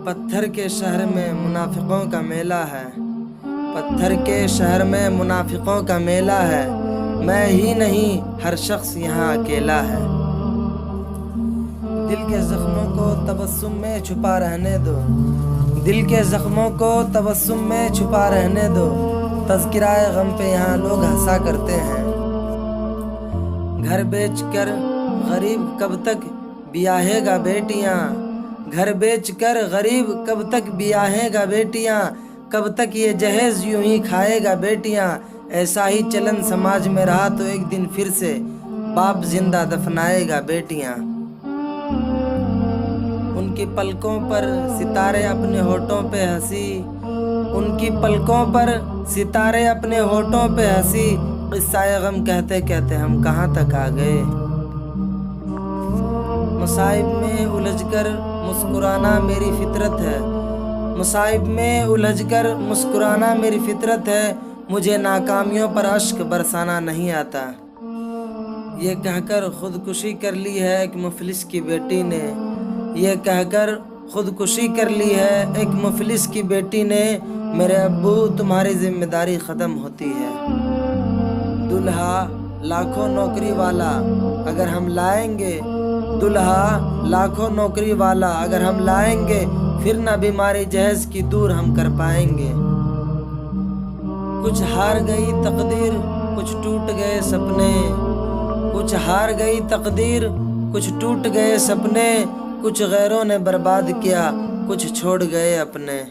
پتھر کے شہر میں منافقوں کا میلہ ہے، پتھر کے شہر میں منافقوں کا میلہ ہے، میں ہی نہیں ہر شخص یہاں اکیلا ہے۔ دل کے زخموں کو تبسم میں چھپا رہنے دو، دل کے زخموں کو تبسم میں چھپا رہنے دو، تذکرۂ غم پہ یہاں لوگ ہنسا کرتے ہیں۔ گھر بیچ کر غریب کب تک بیاہے گا بیٹیاں، گھر بیچ کر غریب کب تک بیاہے گا بیٹیاں، کب تک یہ جہیز یوں ہی کھائے گا بیٹیاں۔ ایسا ہی چلن سماج میں رہا تو ایک دن پھر سے باپ زندہ دفنائے گا بیٹیاں۔ ان کی پلکوں پر ستارے اپنے ہونٹوں پہ ہنسی، ان کی پلکوں پر ستارے اپنے ہونٹوں پہ ہنسی، قصہ غم کہتے کہتے ہم کہاں تک آ گئے۔ مصائب میں الجھ کر مسکرانا میری فطرت ہے، مصائب میں الجھ کر مسکرانا میری فطرت ہے، مجھے ناکامیوں پر اشک برسانا نہیں آتا۔ یہ کہہ کر خودکشی کر لی ہے ایک مفلس کی بیٹی نے، یہ کہہ کر خودکشی کر لی ہے ایک مفلس کی بیٹی نے، میرے ابو تمہاری ذمہ داری ختم ہوتی ہے۔ دلہا لاکھوں نوکری والا اگر ہم لائیں گے، دلہا لاکھوں نوکری والا اگر ہم لائیں گے، پھر نہ بیماری جہیز کی دور ہم کر پائیں گے۔ کچھ ہار گئی تقدیر کچھ ٹوٹ گئے سپنے، کچھ ہار گئی تقدیر کچھ ٹوٹ گئے سپنے، کچھ غیروں نے برباد کیا کچھ چھوڑ گئے اپنے۔